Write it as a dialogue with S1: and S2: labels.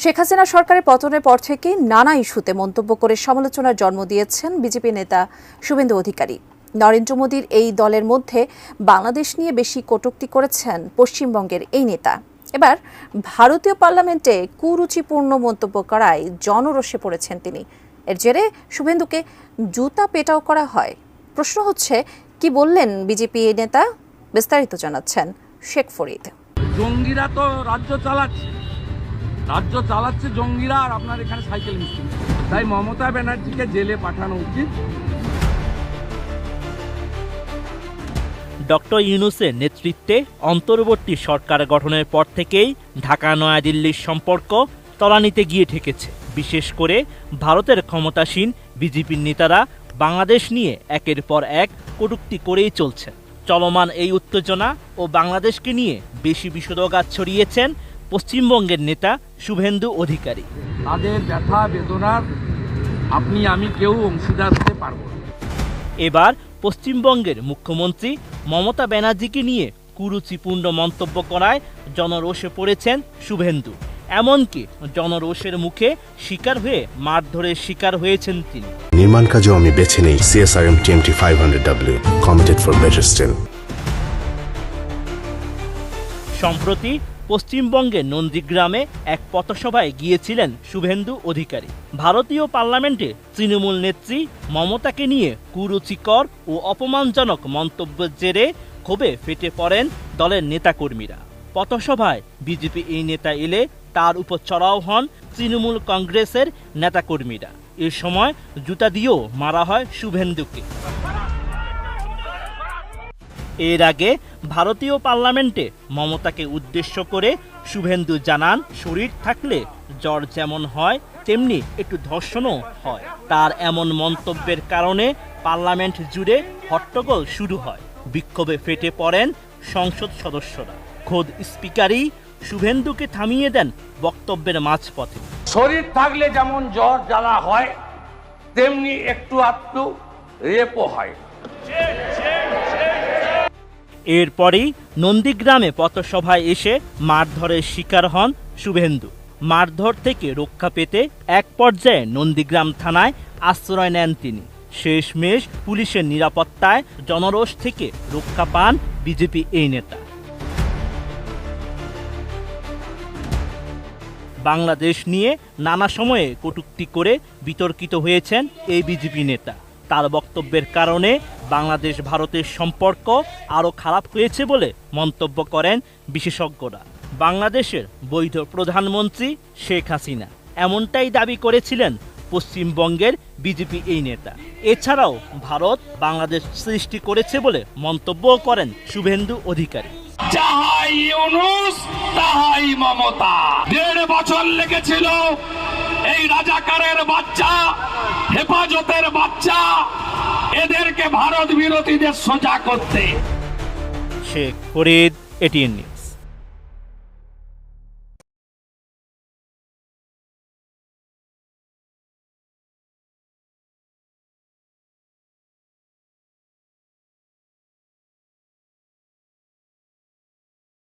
S1: শেখ হাসিনা সরকারের পতনের পর থেকে নানা ইস্যুতে মন্তব্য করে সমালোচনার জন্ম দিয়েছেন বিজেপি নেতা শুভেন্দু অধিকারী। নরেন্দ্র মোদীর এই দলের মধ্যে বাংলাদেশ নিয়ে বেশি কটূক্তি করেছেন পশ্চিমবঙ্গের এই নেতা। এবার ভারতীয় পার্লামেন্টে কুরুচিপূর্ণ মন্তব্য করায় জনরোষে পড়েছেন তিনি। এর জেরে শুভেন্দুকে জুতা পেটাও করা হয়। প্রশ্ন হচ্ছে, কি বললেন বিজেপি এই নেতা? বিস্তারিত জানাচ্ছেন শেখ ফরিদ।
S2: জঙ্গিরা তো রাজ্য চালাচ্ছে জঙ্গিরা, আর আপনার এখানে সাইকেল মিস্ত্রি। তাই মমতা ব্যানার্জিকে জেলে পাঠানো উচিত।
S3: ডক্টর ইউনূসের নেতৃত্বে অন্তর্বর্তী সরকার গঠনের পর থেকেই ঢাকা নয়াদিল্লির সম্পর্ক তলানিতে গিয়ে ঠেকেছে। বিশেষ করে ভারতের ক্ষমতাসীন বিজেপির নেতারা বাংলাদেশ নিয়ে একের পর এক কটূক্তি করেই চলছে। চলমান এই উত্তেজনা ও বাংলাদেশকে নিয়ে বেশি বিষোদগার ছড়িয়েছেন পশ্চিমবঙ্গের নেতা শুভেন্দু অধিকারী।
S2: তাদের ব্যথা বেদনার আপনি আমি কেউ অংশীদার হতে পারব না।
S3: এবার পশ্চিমবঙ্গের মুখ্যমন্ত্রী মমতা ব্যানার্জিকে নিয়ে কুরুচিপূর্ণ মন্তব্য করায় জনরোষে পড়েছেন শুভেন্দু। এমনকি জনরোষের মুখে শিকার হয়ে মারধরের শিকার হয়েছেন তিনি।
S4: নির্মাণ কাজেও আমি বেছে নেই CSRM TMT 500W, committed for better still।
S3: সম্প্রতি পশ্চিমবঙ্গের নন্দীগ্রামে এক পথসভায় গিয়েছিলেন শুভেন্দু অধিকারী। ভারতীয় পার্লামেন্টে তৃণমূল নেত্রী মমতাকে নিয়ে কুরুচিকর ও অপমানজনক মন্তব্যের জেরে ক্ষোভে ফেটে পড়েন দলের নেতাকর্মীরা। পথসভায় বিজেপি এই নেতা এলে তার উপর চড়াও হন তৃণমূল কংগ্রেসের নেতাকর্মীরা। এ সময় জুতা দিয়েও মারা হয় শুভেন্দুকে। এর আগে ভারতীয় পার্লামেন্টে মমতাকে উদ্দেশ্য করে শুভেন্দু জানান, শরীর থাকলে জ্বর যেমন হয় তেমনি একটু ধর্ষণও হয়। তার এমন মন্তব্যের কারণে পার্লামেন্ট জুড়ে হট্টগোল শুরু হয়। বিক্ষোভে ফেটে পড়েন সংসদ সদস্যরা। খোদ স্পিকারই শুভেন্দুকে থামিয়ে দেন বক্তব্যের মাঝপথে।
S2: শরীর থাকলে যেমন জ্বর জ্বালা হয় তেমনি একটু আধটু রেপও হয়।
S3: এরপরই নন্দীগ্রামে পথসভায় এসে মারধরের শিকার হন শুভেন্দু। মারধর থেকে রক্ষা পেতে এক পর্যায়ে নন্দীগ্রাম থানায় আশ্রয় নেন তিনি। শেষমেশ পুলিশের নিরাপত্তায় জনরোষ থেকে রক্ষা পান বিজেপি এই নেতা। বাংলাদেশ নিয়ে নানা সময়ে কটূক্তি করে বিতর্কিত হয়েছেন এই বিজেপি নেতা। তার বক্তব্যের কারণে বাংলাদেশ ভারতের সম্পর্ক আরও খারাপ হয়েছে বলে মন্তব্য করেন বিশেষজ্ঞরা। বাংলাদেশের বৈধ প্রধানমন্ত্রী শেখ হাসিনা, এমনটাই দাবি করেছিলেন পশ্চিমবঙ্গের বিজেপি এই নেতা। এছাড়াও ভারত বাংলাদেশ সৃষ্টি করেছে বলে মন্তব্য করেন শুভেন্দু অধিকারী।
S2: যাহাই ইউনূস তাহাই মমতা। 1.5 বছর লেগেছিল এই রাজাকারের বাচ্চা, হেফাজতের বাচ্চা, এদেরকে ভারত বিরোধীদের সোজা করতে।
S3: Sheikh Farid, ATN news.